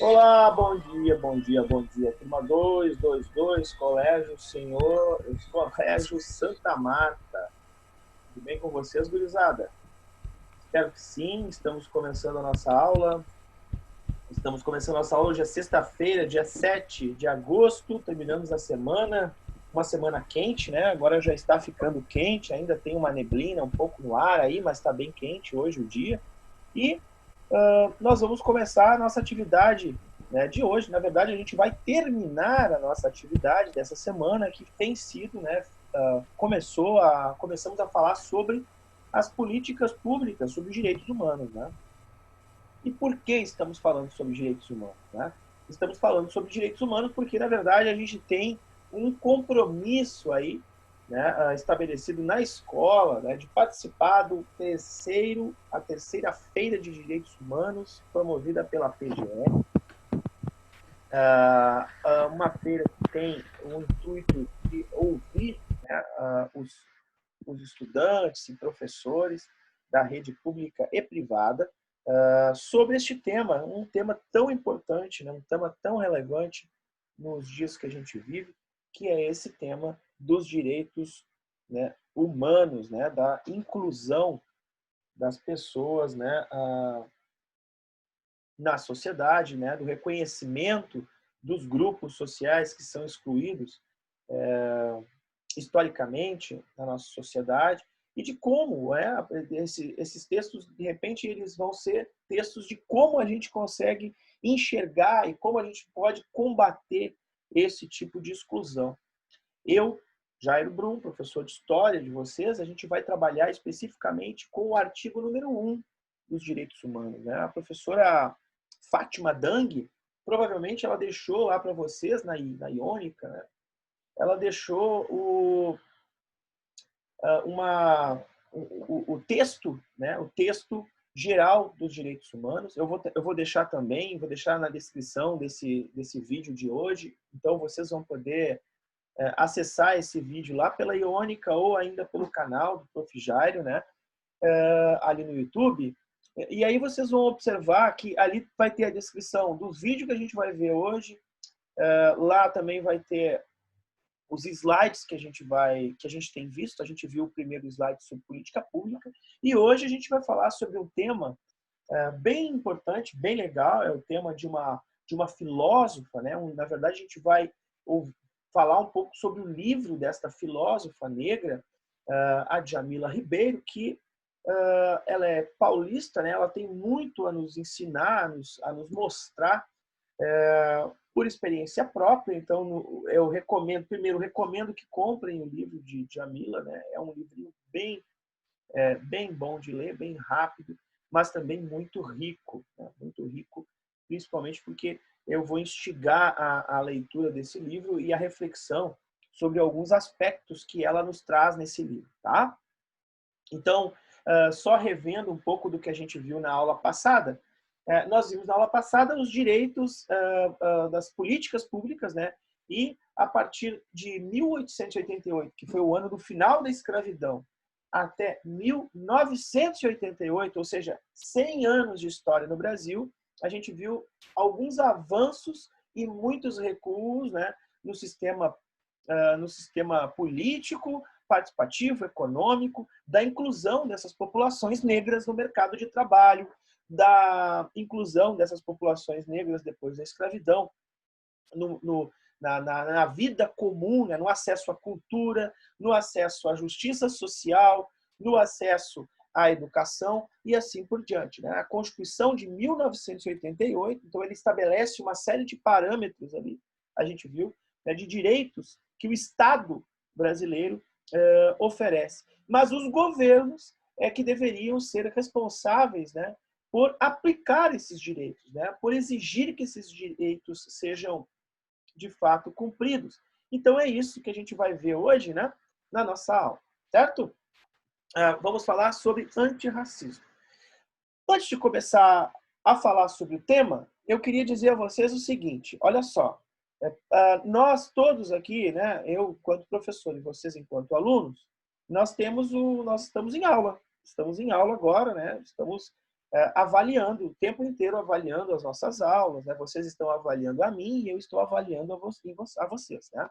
Olá, bom dia, bom dia, bom dia. Turma 222, Colégio Senhor, Colégio Santa Marta. Tudo bem com vocês, gurizada? Espero que sim. Estamos começando a nossa aula. Hoje é sexta-feira, dia 7 de agosto. Terminamos a semana, uma semana quente, né? Agora já está ficando quente, ainda tem uma neblina um pouco no ar aí, mas está bem quente hoje o dia. E nós vamos começar a nossa atividade, né, de hoje. Na verdade, a gente vai terminar a nossa atividade dessa semana, que tem sido, né, começamos a falar sobre as políticas públicas sobre os direitos humanos, né? E por que estamos falando sobre direitos humanos, né? Estamos falando sobre direitos humanos porque, na verdade, a gente tem um compromisso aí, né, estabelecido na escola, né, de participar a terceira Feira de Direitos Humanos, promovida pela PGE. Uma feira que tem o intuito de ouvir, né, os estudantes e professores da rede pública e privada sobre este tema, um tema tão importante, né, um tema tão relevante nos dias que a gente vive, que é esse tema dos direitos, né, humanos, né, da inclusão das pessoas, né, na sociedade, né, do reconhecimento dos grupos sociais que são excluídos historicamente na nossa sociedade e de como esses textos, de repente, eles vão ser textos de como a gente consegue enxergar e como a gente pode combater esse tipo de exclusão. Eu, Jairo Brum, professor de História de vocês, a gente vai trabalhar especificamente com o artigo número 1 dos direitos humanos, né? A professora Fátima Dang, provavelmente ela deixou lá para vocês, na Iônica, né? Ela deixou o texto, né? O texto geral dos direitos humanos. Eu vou deixar também, vou deixar na descrição desse vídeo de hoje, então vocês vão poder acessar esse vídeo lá pela Iônica ou ainda pelo canal do Prof. Jairo, né? Ali no YouTube. E aí vocês vão observar que ali vai ter a descrição do vídeo que a gente vai ver hoje. Lá também vai ter os slides que a gente tem visto. A gente viu o primeiro slide sobre política pública e hoje a gente vai falar sobre um tema bem importante, bem legal. É o tema de uma filósofa, né? Na verdade, a gente vai falar um pouco sobre o livro desta filósofa negra, a Djamila Ribeiro, que ela é paulista, né? Ela tem muito a nos ensinar, a nos mostrar por experiência própria. Então, eu recomendo que comprem o livro de Djamila, né? É um livro bem bom de ler, bem rápido, mas também muito rico, né? Muito rico, principalmente porque eu vou instigar a leitura desse livro e a reflexão sobre alguns aspectos que ela nos traz nesse livro, tá? Então, só revendo um pouco do que a gente viu na aula passada, nós vimos na aula passada os direitos das políticas públicas, né? E a partir de 1888, que foi o ano do final da escravidão, até 1988, ou seja, 100 anos de história no Brasil, a gente viu alguns avanços e muitos recuos, né, no sistema político, participativo, econômico, da inclusão dessas populações negras no mercado de trabalho, da inclusão dessas populações negras depois da escravidão na vida comum, né, no acesso à cultura, no acesso à justiça social, no acesso à educação e assim por diante, né? A Constituição de 1988, então, ele estabelece uma série de parâmetros ali, a gente viu, né, de direitos que o Estado brasileiro oferece. Mas os governos que deveriam ser responsáveis, né, por aplicar esses direitos, né, por exigir que esses direitos sejam de fato cumpridos. Então é isso que a gente vai ver hoje, né, na nossa aula, certo? Vamos falar sobre antirracismo. Antes de começar a falar sobre o tema, eu queria dizer a vocês o seguinte: olha só, nós todos aqui, né, eu enquanto professor e vocês enquanto alunos, nós estamos em aula agora, né? Estamos avaliando, o tempo inteiro avaliando as nossas aulas, né? Vocês estão avaliando a mim e eu estou avaliando a vocês, né?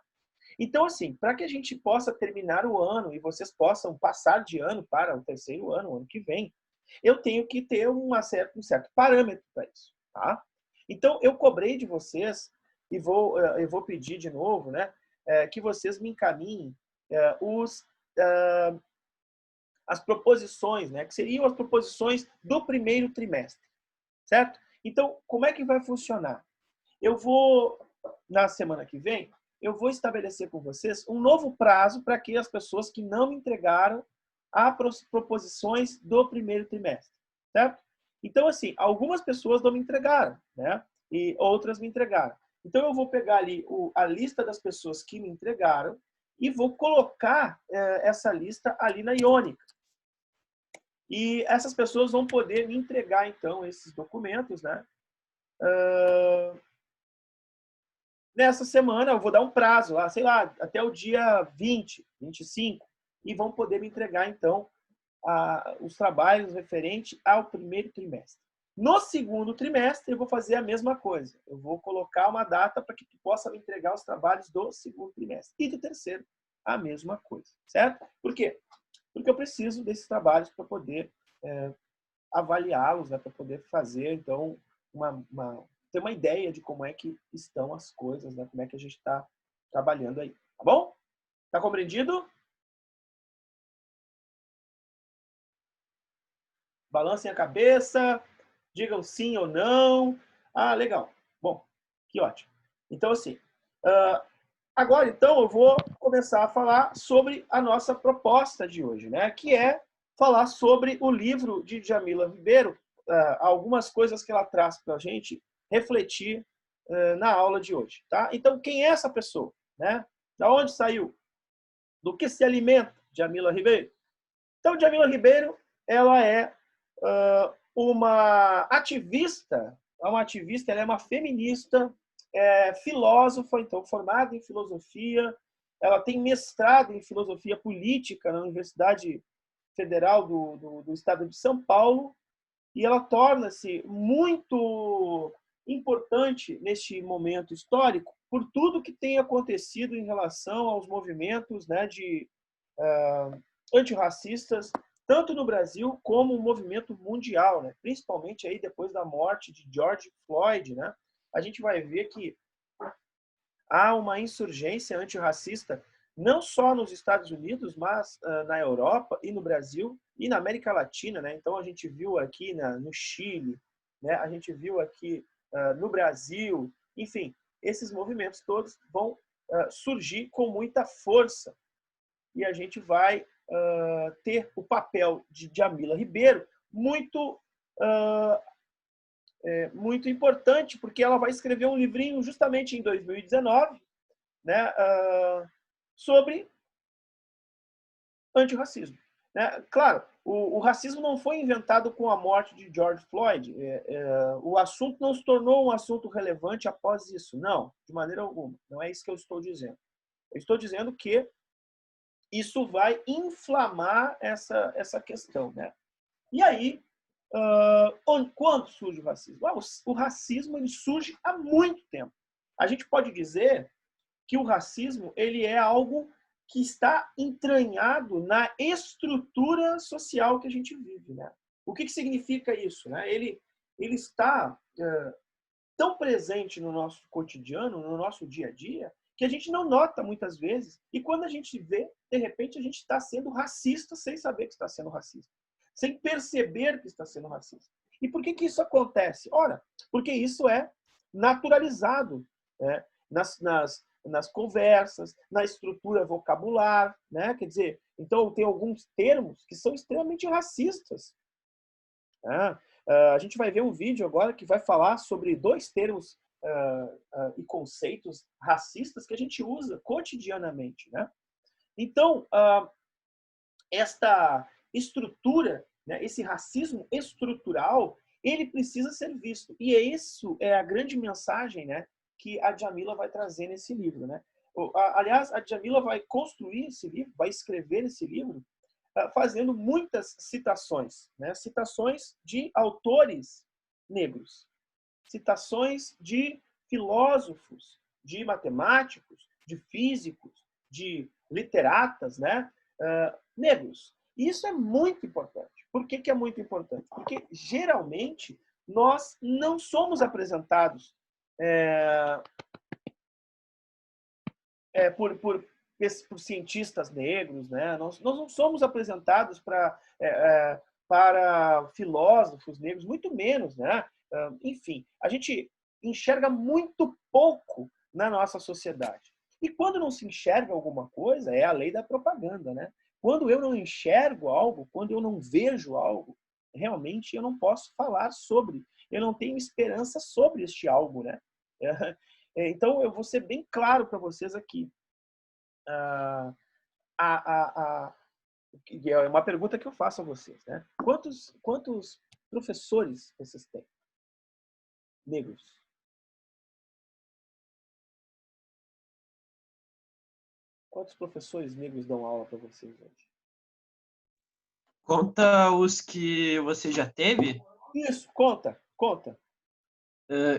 Então, assim, para que a gente possa terminar o ano e vocês possam passar de ano para o terceiro ano, o ano que vem, eu tenho que ter um certo parâmetro para isso, tá? Então, eu cobrei de vocês e eu vou pedir de novo, né, que vocês me encaminhem as proposições, né, que seriam as proposições do primeiro trimestre, certo? Então, como é que vai funcionar? Eu vou, na semana que vem, eu vou estabelecer com vocês um novo prazo para que as pessoas que não me entregaram as proposições do primeiro trimestre, certo? Então, assim, algumas pessoas não me entregaram, né? E outras me entregaram. Então, eu vou pegar ali a lista das pessoas que me entregaram e vou colocar essa lista ali na Iônica. E essas pessoas vão poder me entregar, então, esses documentos, né? Nessa semana, eu vou dar um prazo lá, sei lá, até o dia 20, 25, e vão poder me entregar, então, os trabalhos referentes ao primeiro trimestre. No segundo trimestre, eu vou fazer a mesma coisa. Eu vou colocar uma data para que tu possa me entregar os trabalhos do segundo trimestre. E do terceiro, a mesma coisa, certo? Por quê? Porque eu preciso desses trabalhos para poder avaliá-los, né? Para poder fazer, então, ter uma ideia de como é que estão as coisas, né? Como é que a gente está trabalhando aí. Tá bom? Tá compreendido? Balancem a cabeça, digam sim ou não. Ah, legal. Bom, que ótimo. Então, assim, agora, então, eu vou começar a falar sobre a nossa proposta de hoje, né? Que é falar sobre o livro de Djamila Ribeiro, algumas coisas que ela traz para a gente refletir na aula de hoje, tá? Então, quem é essa pessoa, né? Da onde saiu? Do que se alimenta Djamila Ribeiro? Então, Djamila Ribeiro, ela é uma ativista, ela é uma feminista, filósofa, então formada em filosofia, ela tem mestrado em filosofia política na Universidade Federal do Estado de São Paulo, e ela torna-se muito importante neste momento histórico por tudo que tem acontecido em relação aos movimentos, né, de antirracistas, tanto no Brasil como um movimento mundial, né? Principalmente aí depois da morte de George Floyd, né? A gente vai ver que há uma insurgência antirracista não só nos Estados Unidos, mas na Europa e no Brasil e na América Latina, né? Então a gente viu aqui no Chile, né? A gente viu aqui no Brasil, enfim, esses movimentos todos vão surgir com muita força e a gente vai ter o papel de Djamila Ribeiro muito importante, porque ela vai escrever um livrinho justamente em 2019, né, sobre antirracismo. Né? Claro, o racismo não foi inventado com a morte de George Floyd. O assunto não se tornou um assunto relevante após isso. Não, de maneira alguma. Não é isso que eu estou dizendo. Eu estou dizendo que isso vai inflamar essa questão, né? E aí, quando surge o racismo? O racismo ele surge há muito tempo. A gente pode dizer que o racismo ele é algo que está entranhado na estrutura social que a gente vive, né? O que significa isso, né? Ele está tão presente no nosso cotidiano, no nosso dia a dia, que a gente não nota muitas vezes. E quando a gente vê, de repente, a gente está sendo racista sem saber que está sendo racista, sem perceber que está sendo racista. E por que isso acontece? Ora, porque isso é naturalizado, né? nas conversas, na estrutura vocabular, né? Quer dizer, então tem alguns termos que são extremamente racistas. Né? A gente vai ver um vídeo agora que vai falar sobre dois termos e conceitos racistas que a gente usa cotidianamente, né? Então, esta estrutura, né, esse racismo estrutural, ele precisa ser visto. E isso é a grande mensagem, né, que a Djamila vai trazer nesse livro, né? Aliás, a Djamila vai construir esse livro, vai escrever esse livro fazendo muitas citações, né? Citações de autores negros, citações de filósofos, de matemáticos, de físicos, de literatas, né? Negros. E isso é muito importante. Por que é muito importante? Porque, geralmente, nós não somos apresentados por cientistas negros, né? Nós não somos apresentados para filósofos negros, muito menos, né? Enfim, a gente enxerga muito pouco na nossa sociedade. E quando não se enxerga alguma coisa, é a lei da propaganda, né? Quando eu não enxergo algo, quando eu não vejo algo, realmente eu não posso falar sobre, eu não tenho esperança sobre este algo, né? Então, eu vou ser bem claro para vocês aqui. É uma pergunta que eu faço a vocês, né? Quantos professores vocês têm? Negros? Quantos professores negros dão aula para vocês hoje? Conta os que você já teve? Isso, conta.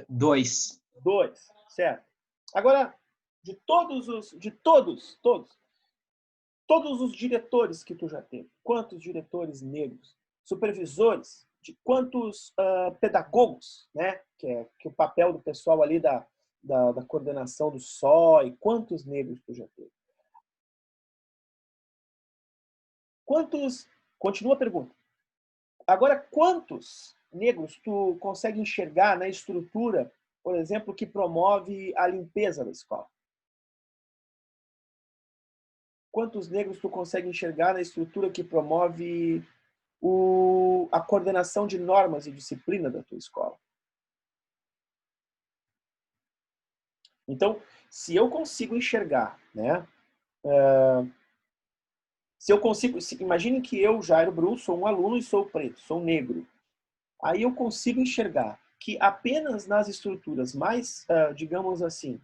2. 2, certo. Agora, todos os diretores que tu já teve, quantos diretores negros? Supervisores? De quantos pedagogos, né? Que o papel do pessoal ali da coordenação do SOI, quantos negros tu já teve? Continua a pergunta. Agora, quantos negros tu consegue enxergar na estrutura, por exemplo, que promove a limpeza da escola? Quantos negros tu consegue enxergar na estrutura que promove a coordenação de normas e disciplina da tua escola? Então, se eu consigo enxergar, né? Imagine que eu, Jairo Bru, sou um aluno e sou preto, sou negro. Aí eu consigo enxergar que apenas nas estruturas mais, digamos assim,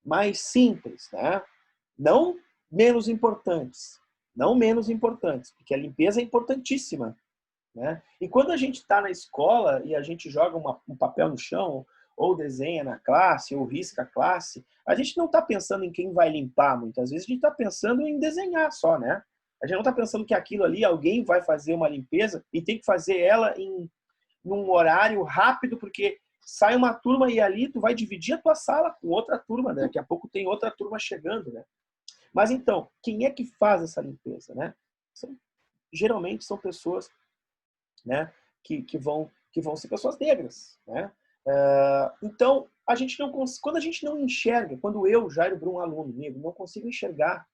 mais simples, né? Não menos importantes, porque a limpeza é importantíssima, né? E quando a gente está na escola e a gente joga um papel no chão, ou desenha na classe, ou risca a classe, a gente não está pensando em quem vai limpar, muitas vezes a gente está pensando em desenhar só, né? A gente não está pensando que aquilo ali, alguém vai fazer uma limpeza e tem que fazer ela num horário rápido, porque sai uma turma e ali tu vai dividir a tua sala com outra turma, né? Daqui a pouco tem outra turma chegando, né? Mas então, quem é que faz essa limpeza, né? Geralmente são pessoas, né, que vão ser pessoas negras, né? Então, quando a gente não enxerga, quando eu, Jairo Brum, aluno negro, não consigo enxergar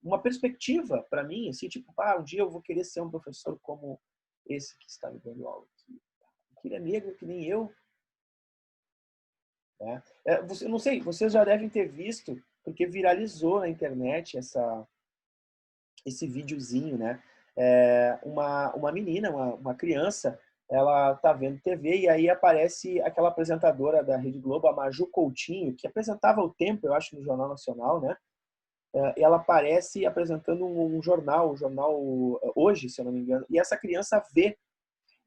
uma perspectiva para mim, assim, tipo, um dia eu vou querer ser um professor como esse que está me dando aula aqui. Que ele é negro que nem eu. Né? Não sei, vocês já devem ter visto, porque viralizou na internet esse videozinho, né? Uma menina, uma criança, ela tá vendo TV e aí aparece aquela apresentadora da Rede Globo, a Maju Coutinho, que apresentava o Tempo, eu acho, no Jornal Nacional, né? Ela aparece apresentando um jornal, o jornal Hoje, se eu não me engano, e essa criança vê,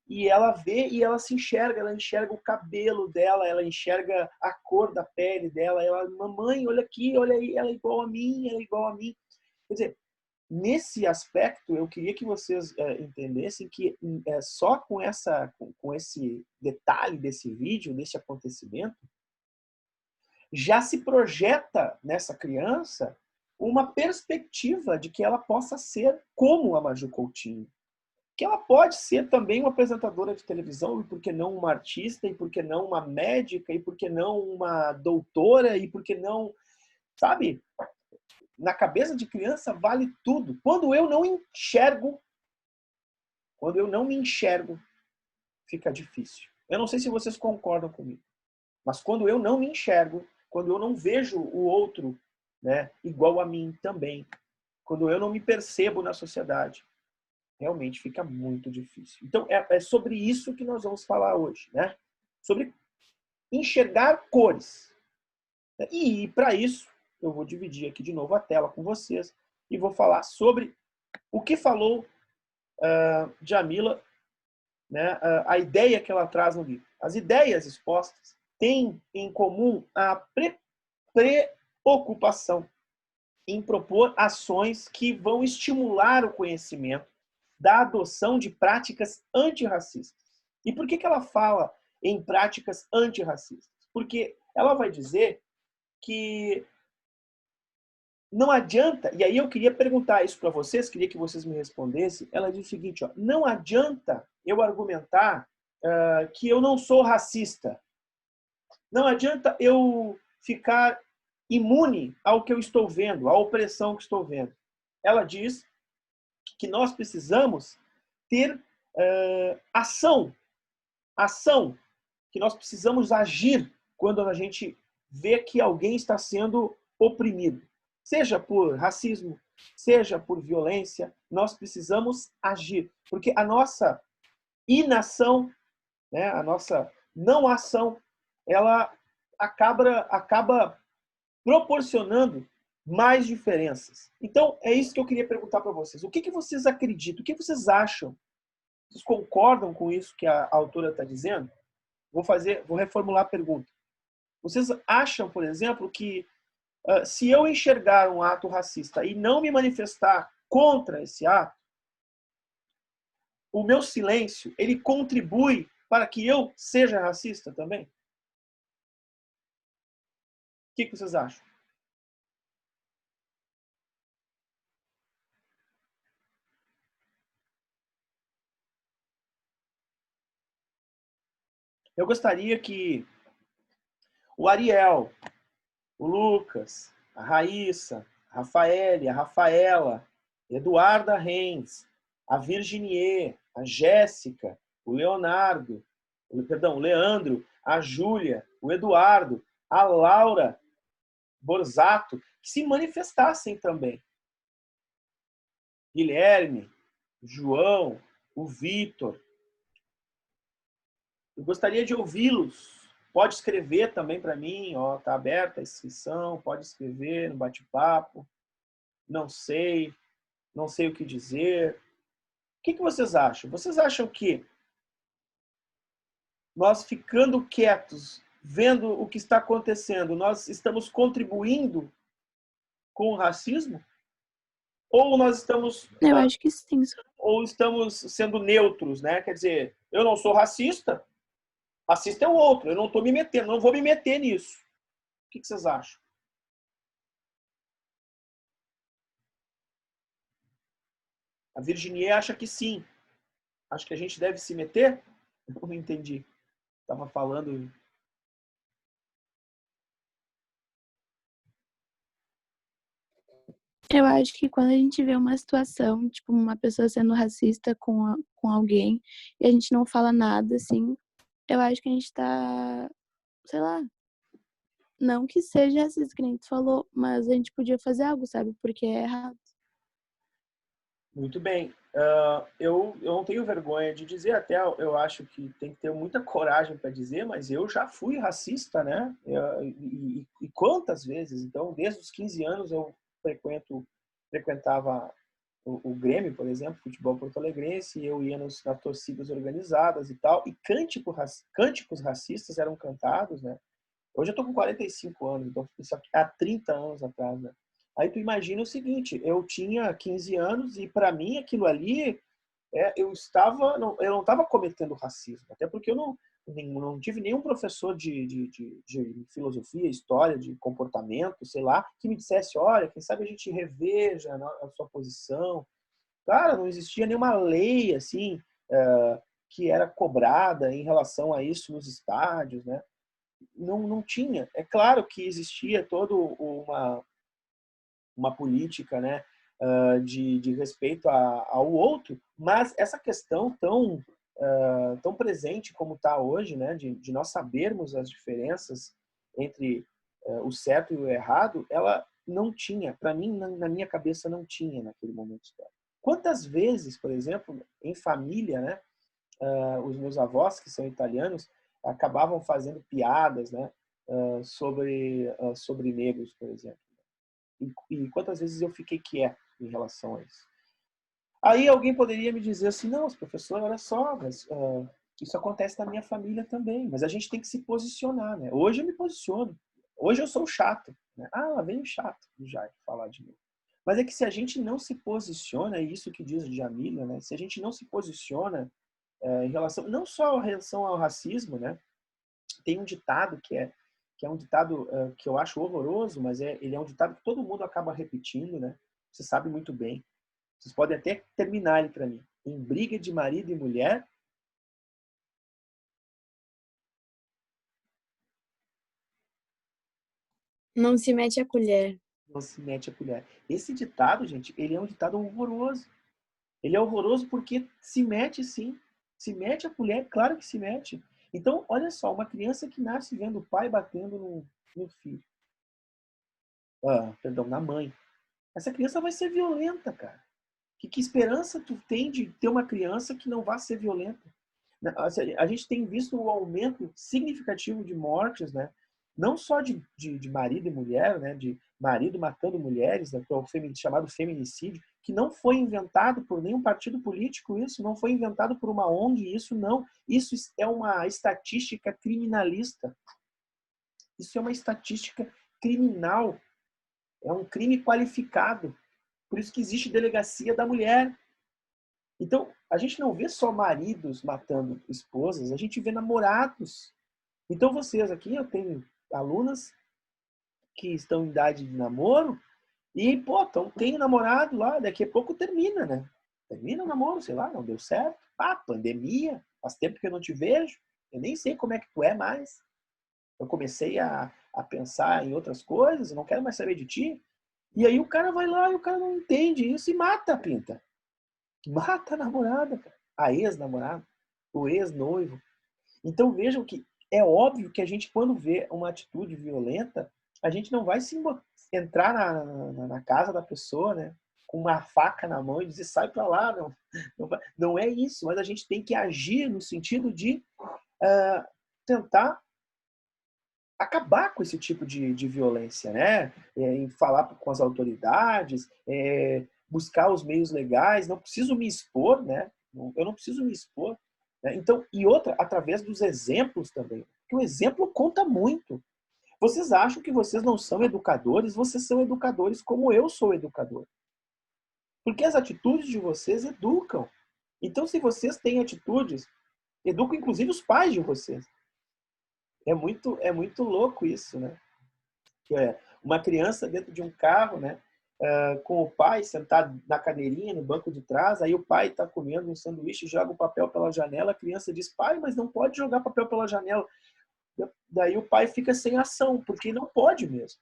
e ela vê e ela se enxerga, ela enxerga o cabelo dela, ela enxerga a cor da pele dela, ela, mamãe, olha aqui, olha aí, ela é igual a mim, ela é igual a mim. Quer dizer, nesse aspecto, eu queria que vocês entendessem que só com esse detalhe desse vídeo, desse acontecimento, já se projeta nessa criança uma perspectiva de que ela possa ser como a Maju Coutinho. Que ela pode ser também uma apresentadora de televisão, e por que não uma artista, e por que não uma médica, e por que não uma doutora, e por que não... Sabe? Na cabeça de criança vale tudo. Quando eu não me enxergo, fica difícil. Eu não sei se vocês concordam comigo, mas quando eu não me enxergo, quando eu não vejo o outro, né, igual a mim também, quando eu não me percebo na sociedade, realmente fica muito difícil. Então, é sobre isso que nós vamos falar hoje, né? Sobre enxergar cores. E para isso, eu vou dividir aqui de novo a tela com vocês, e vou falar sobre o que falou Djamila, né, a ideia que ela traz no livro. As ideias expostas têm em comum a preocupação em propor ações que vão estimular o conhecimento da adoção de práticas antirracistas. E por que ela fala em práticas antirracistas? Porque ela vai dizer que não adianta, e aí eu queria perguntar isso para vocês, queria que vocês me respondessem. Ela diz o seguinte, ó, não adianta eu argumentar que eu não sou racista. Não adianta eu ficar imune ao que eu estou vendo, à opressão que estou vendo. Ela diz que nós precisamos ter ação, que nós precisamos agir quando a gente vê que alguém está sendo oprimido. Seja por racismo, seja por violência, nós precisamos agir. Porque a nossa inação, né, a nossa não ação, ela acaba proporcionando mais diferenças. Então, é isso que eu queria perguntar para vocês. O que vocês acreditam? O que vocês acham? Vocês concordam com isso que a autora está dizendo? Vou reformular a pergunta. Vocês acham, por exemplo, que se eu enxergar um ato racista e não me manifestar contra esse ato, o meu silêncio, ele contribui para que eu seja racista também? O que vocês acham? Eu gostaria que o Ariel, o Lucas, a Raíssa, a Rafaele, a Rafaela, Eduarda Reis, a Virginie, a Jéssica, o Leonardo, o Leandro, a Júlia, o Eduardo, a Laura Borzato, que se manifestassem também. Guilherme, o João, o Vitor. Eu gostaria de ouvi-los. Pode escrever também para mim, ó, tá aberta a inscrição, pode escrever no bate-papo. Não sei o que dizer. O que vocês acham? Vocês acham que nós ficando quietos, vendo o que está acontecendo, nós estamos contribuindo com o racismo? Ou nós estamos Eu acho que sim. ou estamos sendo neutros, né? Quer dizer, eu não sou racista, racista é o outro, eu não estou me metendo, não vou me meter nisso. O que vocês acham? A Virginie acha que sim. Acho que a gente deve se meter? Eu não entendi. Estava falando. Eu acho que quando a gente vê uma situação, tipo, uma pessoa sendo racista com alguém e a gente não fala nada, assim, eu acho que a gente tá, sei lá, não que seja racista, que nem tu falou, mas a gente podia fazer algo, sabe? Porque é errado. Muito bem. Eu não tenho vergonha de dizer, até eu acho que tem que ter muita coragem para dizer, mas eu já fui racista, né? E quantas vezes? Então, desde os 15 anos eu frequentava o Grêmio, por exemplo, futebol porto-alegrense, e eu ia nas torcidas organizadas e tal, e cânticos racistas eram cantados, né? Hoje eu tô com 45 anos, então isso há 30 anos atrás, né? Aí tu imagina o seguinte, eu tinha 15 anos e para mim aquilo ali, eu não estava cometendo racismo, até porque eu não tive nenhum professor de filosofia, história, de comportamento, sei lá, que me dissesse, olha, quem sabe a gente reveja a sua posição. Cara, não existia nenhuma lei assim que era cobrada em relação a isso nos estádios, né? Não tinha. É claro que existia toda uma política, né, de respeito ao outro, mas essa questão tão presente como está hoje, né, de nós sabermos as diferenças entre o certo e o errado, ela não tinha, para mim, na minha cabeça, não tinha naquele momento histórico. Quantas vezes, por exemplo, em família, né, os meus avós, que são italianos, acabavam fazendo piadas, né, sobre negros, por exemplo. E quantas vezes eu fiquei quieto, em relação a isso. Aí alguém poderia me dizer assim, não, professor, olha só, mas isso acontece na minha família também, mas a gente tem que se posicionar, né? Hoje eu me posiciono, hoje eu sou o chato, né? Ah, lá vem o chato do Jair falar de mim. Mas é que se a gente não se posiciona, é isso que diz o Djamila, né? Se a gente não se posiciona em relação, não só em relação ao racismo, né? Tem um ditado que é um ditado que eu acho horroroso, mas ele é um ditado que todo mundo acaba repetindo, né? Você sabe muito bem. Vocês podem até terminar ele para mim. Em briga de marido e mulher, Não se mete a colher. não se mete a colher. Esse ditado, gente, ele é um ditado horroroso. Ele é horroroso porque se mete sim. Se mete a colher, claro que se mete. Então, olha só, uma criança que nasce vendo o pai batendo no filho. Perdão, na mãe. Essa criança vai ser violenta, cara. Que esperança tu tem de ter uma criança que não vá ser violenta? A gente tem visto um aumento significativo de mortes, né? Não só de marido e mulher, né? De marido matando mulheres, né? Que é o chamado feminicídio, que não foi inventado por nenhum partido político, isso não foi inventado por uma ONG, isso não. Isso é uma estatística criminalista. Isso é uma estatística criminal. É um crime qualificado. Por isso que existe delegacia da mulher. Então, a gente não vê só maridos matando esposas, a gente vê namorados. Então, vocês aqui, eu tenho alunas que estão em idade de namoro e, pô, tem namorado lá, daqui a pouco termina, né? Termina o namoro, sei lá, não deu certo. Pandemia, faz tempo que eu não te vejo, eu nem sei como é que tu é mais. Eu comecei a pensar em outras coisas, eu não quero mais saber de ti. E aí o cara vai lá e o cara não entende isso e mata a pinta. Mata a namorada, cara. A ex-namorada, o ex-noivo. Então vejam que é óbvio que a gente, quando vê uma atitude violenta, a gente não vai entrar na casa da pessoa, né, com uma faca na mão e dizer sai pra lá. Não é isso, mas a gente tem que agir no sentido de tentar acabar com esse tipo de violência, né? Em falar com as autoridades, buscar os meios legais, não preciso me expor, né? Eu não preciso me expor. Né? Então, e outra, através dos exemplos também. Porque o exemplo conta muito. Vocês acham que vocês não são educadores? Vocês são educadores como eu sou educador. Porque as atitudes de vocês educam. Então, se vocês têm atitudes, educam inclusive os pais de vocês. É muito louco isso, né? Uma criança dentro de um carro, né? Com o pai sentado na cadeirinha, no banco de trás, aí o pai está comendo um sanduíche, joga o papel pela janela, a criança diz, pai, mas não pode jogar papel pela janela. Daí o pai fica sem ação, porque não pode mesmo.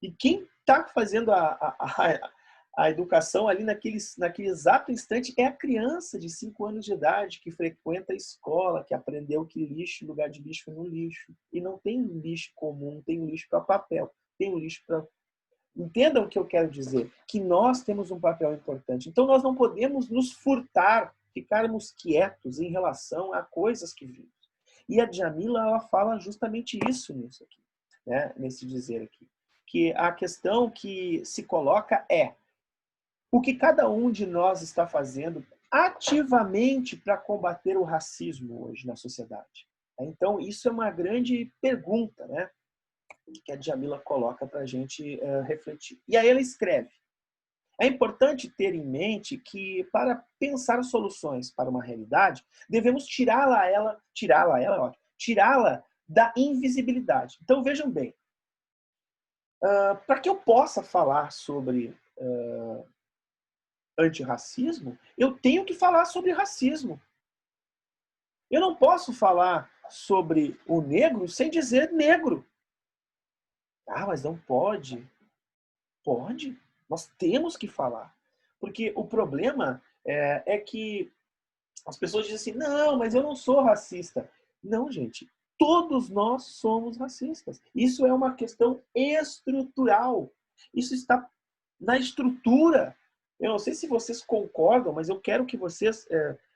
E quem está fazendo a educação ali naquele exato instante é a criança de 5 anos de idade que frequenta a escola, que aprendeu que lixo, lugar de lixo é no lixo. E não tem lixo comum, tem lixo para papel, tem lixo para... Entendam o que eu quero dizer, que nós temos um papel importante. Então nós não podemos nos furtar, ficarmos quietos em relação a coisas que vimos. E a Djamila, ela fala justamente isso nisso aqui, né? Nesse dizer aqui. Que a questão que se coloca é o que cada um de nós está fazendo ativamente para combater o racismo hoje na sociedade. Então, isso é uma grande pergunta, né? Que a Djamila coloca para a gente refletir. E aí ela escreve: é importante ter em mente que, para pensar soluções para uma realidade, devemos tirá-la da invisibilidade. Então, vejam bem, para que eu possa falar sobre antirracismo, eu tenho que falar sobre racismo. Eu não posso falar sobre o negro sem dizer negro. Mas não pode. Pode. Nós temos que falar. Porque o problema é que as pessoas dizem assim, não, mas eu não sou racista. Não, gente. Todos nós somos racistas. Isso é uma questão estrutural. Isso está na estrutura. Eu não sei se vocês concordam, mas eu quero que vocês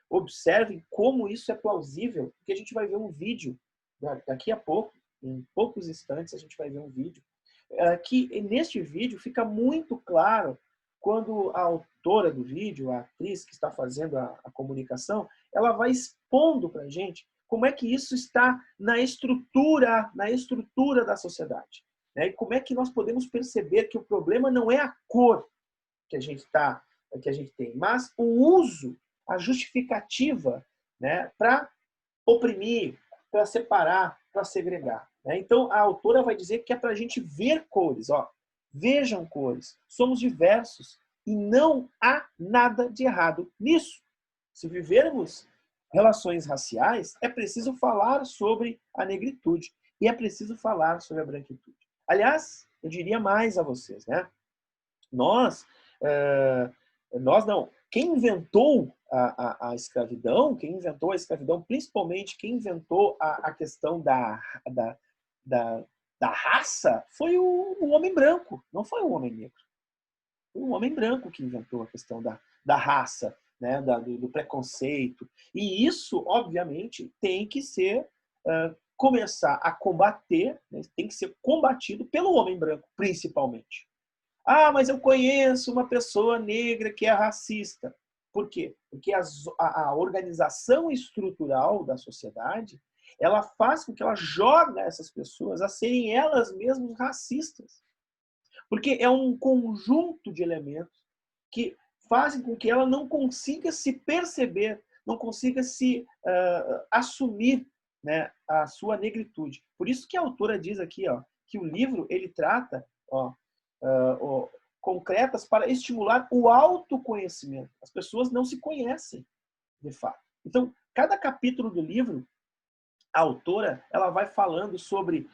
observem como isso é plausível, porque a gente vai ver um vídeo daqui a pouco, em poucos instantes a gente vai ver um vídeo, que neste vídeo fica muito claro quando a autora do vídeo, a atriz que está fazendo a comunicação, ela vai expondo para a gente como é que isso está na estrutura da sociedade. Né? E como é que nós podemos perceber que o problema não é a cor que a gente tem, mas o uso, a justificativa, né, para oprimir, para separar, para segregar. Né? Então, a autora vai dizer que é para a gente ver cores. Ó, vejam cores. Somos diversos e não há nada de errado nisso. Se vivermos relações raciais, é preciso falar sobre a negritude e é preciso falar sobre a branquitude. Aliás, eu diria mais a vocês, né? Nós não. Quem inventou a escravidão, principalmente quem inventou a questão da raça, foi o homem branco, não foi o homem negro. Foi o homem branco que inventou a questão da raça, né, do preconceito. E isso, obviamente, tem que ser começar a combater, né, tem que ser combatido pelo homem branco, principalmente. Ah, mas eu conheço uma pessoa negra que é racista. Por quê? Porque a organização estrutural da sociedade, ela faz com que ela jogue essas pessoas a serem elas mesmas racistas. Porque é um conjunto de elementos que fazem com que ela não consiga se perceber, não consiga se assumir, né, a sua negritude. Por isso que a autora diz aqui, ó, que o livro ele trata, concretas para estimular o autoconhecimento. As pessoas não se conhecem, de fato. Então, cada capítulo do livro, a autora ela vai falando sobre,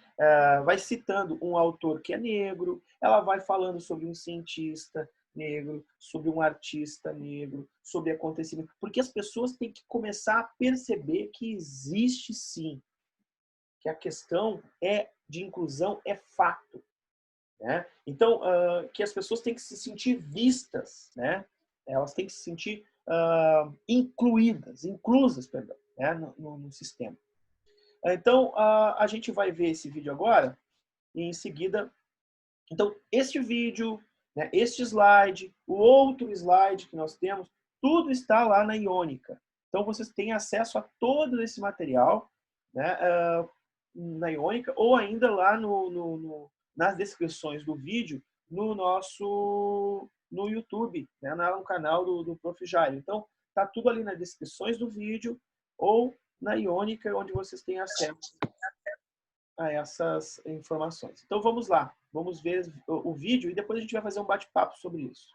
vai citando um autor que é negro, ela vai falando sobre um cientista negro, sobre um artista negro, sobre acontecimento, porque as pessoas têm que começar a perceber que existe sim, que a questão de inclusão é fato. Né? Então, que as pessoas têm que se sentir vistas, né? Elas têm que se sentir inclusas, perdão, né? no sistema. Então, a gente vai ver esse vídeo agora e em seguida... Então, este vídeo, né, este slide, o outro slide que nós temos, tudo está lá na Iônica. Então, vocês têm acesso a todo esse material, né, na Iônica ou ainda lá nas descrições do vídeo no YouTube, né, no canal do Prof. Jairo. Então, tá tudo ali nas descrições do vídeo ou na Iônica, onde vocês têm acesso a essas informações. Então, vamos lá. Vamos ver o vídeo e depois a gente vai fazer um bate-papo sobre isso.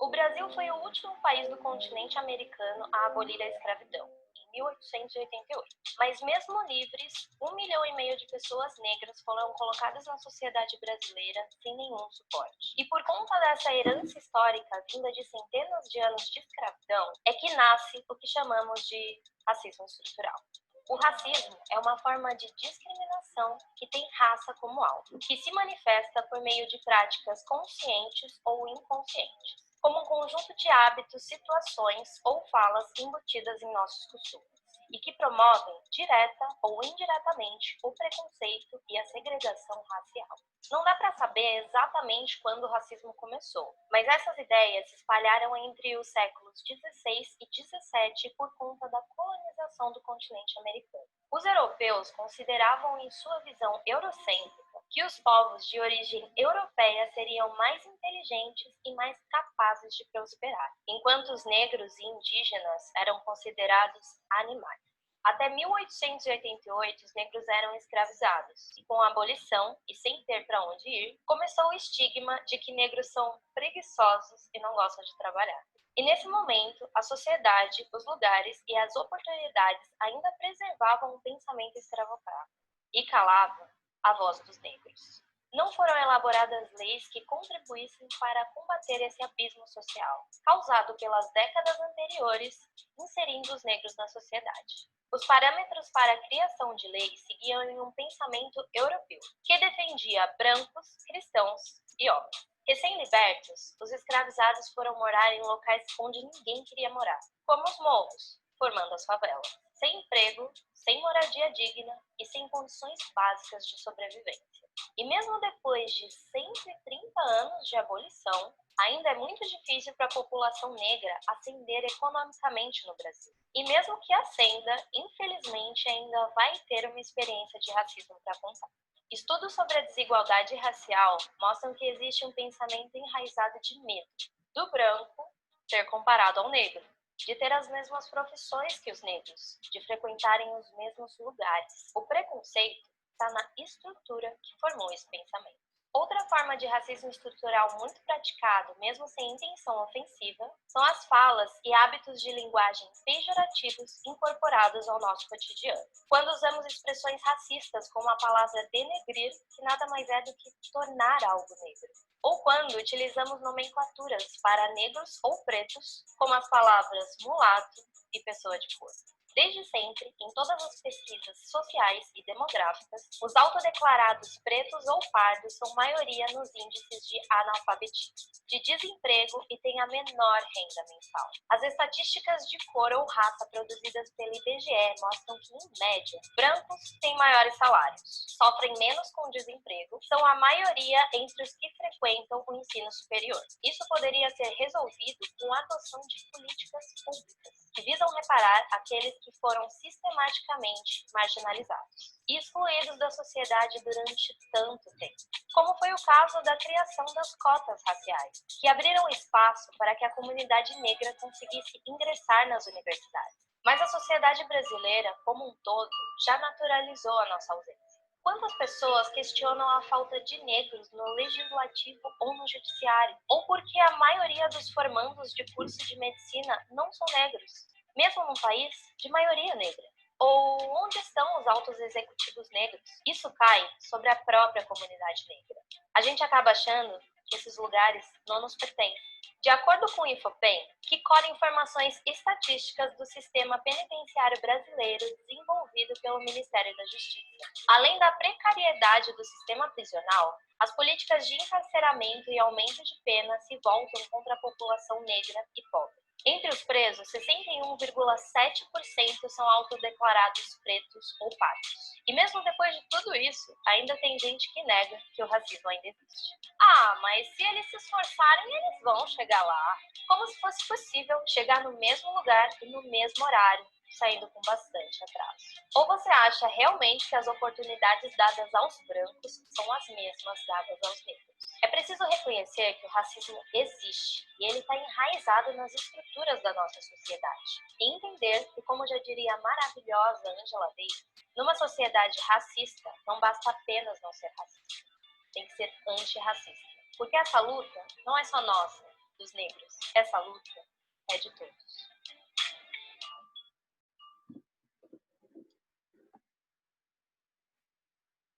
O Brasil foi o último país do continente americano a abolir a escravidão, em 1888. Mas mesmo livres, 1,5 milhão de pessoas negras foram colocadas na sociedade brasileira sem nenhum suporte. E por conta dessa herança histórica vinda de centenas de anos de escravidão, é que nasce o que chamamos de racismo estrutural. O racismo é uma forma de discriminação que tem raça como alvo, que se manifesta por meio de práticas conscientes ou inconscientes, como um conjunto de hábitos, situações ou falas embutidas em nossos costumes, e que promovem, direta ou indiretamente, o preconceito e a segregação racial. Não dá para saber exatamente quando o racismo começou, mas essas ideias se espalharam entre os séculos XVI e XVII por conta da colonização do continente americano. Os europeus consideravam, em sua visão eurocêntrica, que os povos de origem europeia seriam mais inteligentes e mais capazes de prosperar, enquanto os negros e indígenas eram considerados animais. Até 1888, os negros eram escravizados, e com a abolição, e sem ter para onde ir, começou o estigma de que negros são preguiçosos e não gostam de trabalhar. E nesse momento, a sociedade, os lugares e as oportunidades ainda preservavam o pensamento escravocrata e calavam a voz dos negros. Não foram elaboradas leis que contribuíssem para combater esse abismo social, causado pelas décadas anteriores, inserindo os negros na sociedade. Os parâmetros para a criação de leis seguiam em um pensamento europeu, que defendia brancos, cristãos e homens. Recém-libertos, os escravizados foram morar em locais onde ninguém queria morar, como os morros, formando as favelas, sem emprego, sem moradia digna e sem condições básicas de sobrevivência. E mesmo depois de 130 anos de abolição, Ainda é muito difícil para a população negra ascender economicamente no Brasil. E mesmo que ascenda, infelizmente ainda vai ter uma experiência de racismo para contar. Estudos sobre a desigualdade racial mostram que existe um pensamento enraizado de medo do branco ser comparado ao negro, de ter as mesmas profissões que os negros, de frequentarem os mesmos lugares. O preconceito está na estrutura que formou esse pensamento. Outra forma de racismo estrutural muito praticado, mesmo sem intenção ofensiva, são as falas e hábitos de linguagem pejorativos incorporados ao nosso cotidiano. Quando usamos expressões racistas como a palavra denegrir, que nada mais é do que tornar algo negro. Ou quando utilizamos nomenclaturas para negros ou pretos, como as palavras mulato e pessoa de cor. Desde sempre, em todas as pesquisas sociais e demográficas, os autodeclarados pretos ou pardos são maioria nos índices de analfabetismo, de desemprego e têm a menor renda mensal. As estatísticas de cor ou raça produzidas pelo IBGE mostram que, em média, brancos têm maiores salários, sofrem menos com desemprego, são a maioria entre os que frequentam o ensino superior. Isso poderia ser resolvido com a adoção de políticas públicas, que visam reparar aqueles que foram sistematicamente marginalizados e excluídos da sociedade durante tanto tempo, como foi o caso da criação das cotas raciais, que abriram espaço para que a comunidade negra conseguisse ingressar nas universidades. Mas a sociedade brasileira, como um todo, já naturalizou a nossa ausência. Quantas pessoas questionam a falta de negros no legislativo ou no judiciário? Ou porque a maioria dos formandos de curso de medicina não são negros, mesmo num país de maioria negra? Ou onde estão os altos executivos negros? Isso cai sobre a própria comunidade negra. A gente acaba achando que esses lugares não nos pertencem. De acordo com o Infopem, que colhe informações estatísticas do sistema penitenciário brasileiro desenvolvido pelo Ministério da Justiça. Além da precariedade do sistema prisional, as políticas de encarceramento e aumento de pena se voltam contra a população negra e pobre. Entre os presos, 61,7% são autodeclarados pretos ou pardos. E mesmo depois de tudo isso, ainda tem gente que nega que o racismo ainda existe. Ah, mas se eles se esforçarem, eles vão chegar lá. Como se fosse possível chegar no mesmo lugar e no mesmo horário, saindo com bastante atraso. Ou você acha realmente que as oportunidades dadas aos brancos são as mesmas dadas aos negros? É preciso reconhecer que o racismo existe e ele está enraizado nas estruturas da nossa sociedade. E entender que, como já diria a maravilhosa Angela Davis, numa sociedade racista não basta apenas não ser racista, tem que ser antirracista. Porque essa luta não é só nossa, dos negros, essa luta é de todos.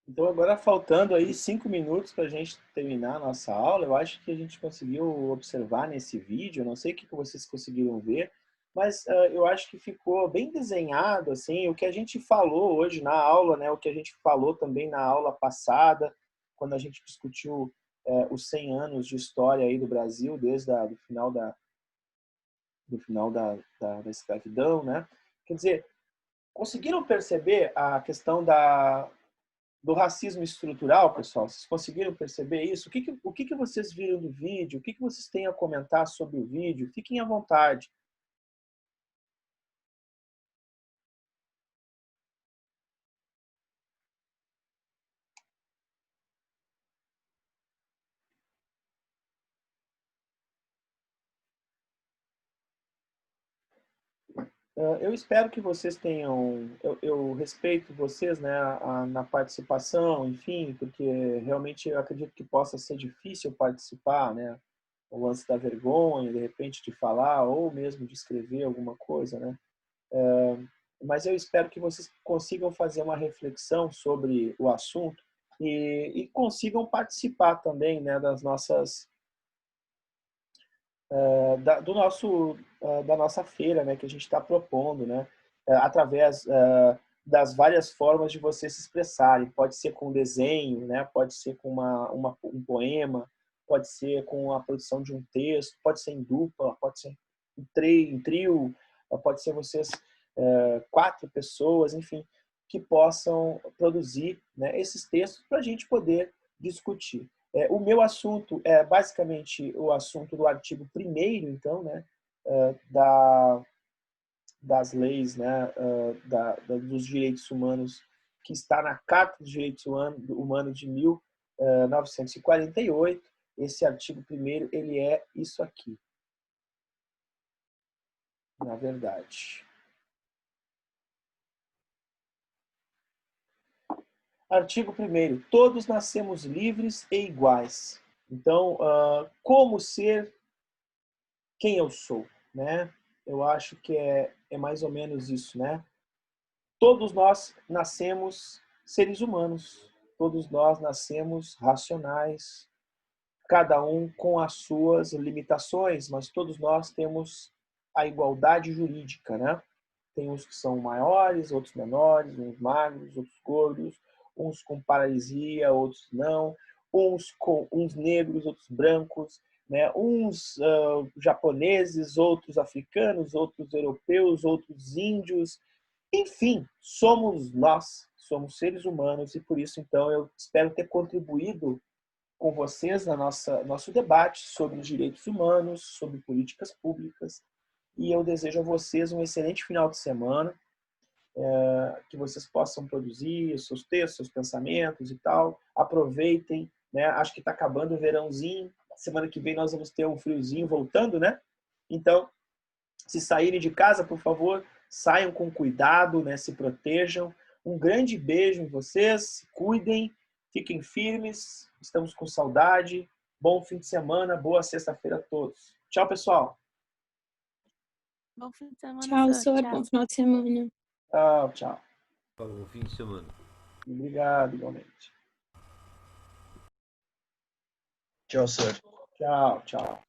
Então, agora faltando aí 5 minutos para a gente terminar a nossa aula, eu acho que a gente conseguiu observar nesse vídeo, não sei o que vocês conseguiram ver, mas eu acho que ficou bem desenhado, assim, o que a gente falou hoje na aula, né, o que a gente falou também na aula passada, quando a gente discutiu os 100 anos de história aí do Brasil, desde o final da escravidão, né? Quer dizer, conseguiram perceber a questão do racismo estrutural, pessoal? Vocês conseguiram perceber isso? O que vocês viram do vídeo? O que vocês têm a comentar sobre o vídeo? Fiquem à vontade. Eu espero que vocês tenham... Eu respeito vocês, né, na participação, enfim, porque realmente eu acredito que possa ser difícil participar, né? O lance da vergonha, de repente, de falar ou mesmo de escrever alguma coisa, né? Mas eu espero que vocês consigam fazer uma reflexão sobre o assunto e consigam participar também, né, das nossas da nossa feira, né, que a gente está propondo, né, através das várias formas de vocês se expressarem. Pode ser com desenho, né, pode ser com um poema, pode ser com a produção de um texto, pode ser em dupla, pode ser em trio, pode ser vocês 4 pessoas, enfim, que possam produzir, né, esses textos para a gente poder discutir. O meu assunto é basicamente o assunto do artigo 1º, então, né, das leis, né, dos direitos humanos, que está na Carta dos Direitos Humanos de 1948. Esse artigo 1º, ele é isso aqui, na verdade. Artigo 1º. Todos nascemos livres e iguais. Então, como ser quem eu sou, né? Eu acho que é mais ou menos isso, né? Todos nós nascemos seres humanos. Todos nós nascemos racionais, cada um com as suas limitações, mas todos nós temos a igualdade jurídica, né? Tem uns que são maiores, outros menores, uns magros, outros gordos, uns com paralisia, outros não, uns negros, outros brancos, né? Uns japoneses, outros africanos, outros europeus, outros índios. Enfim, somos nós, somos seres humanos e por isso, então, eu espero ter contribuído com vocês na nosso debate sobre os direitos humanos, sobre políticas públicas. E eu desejo a vocês um excelente final de semana, que vocês possam produzir seus textos, seus pensamentos e tal. Aproveitem, né? Acho que está acabando o verãozinho. Semana que vem nós vamos ter um friozinho voltando, né? Então, se saírem de casa, por favor, saiam com cuidado, né? Se protejam. Um grande beijo em vocês, se cuidem, fiquem firmes, estamos com saudade. Bom fim de semana, boa sexta-feira a todos. Tchau, pessoal. Bom fim de semana, Tchau, Sor. Sor. Tchau. Bom final de semana. Tchau, tchau. Bom fim de semana. Obrigado, igualmente. Tchau, senhor. Tchau, tchau.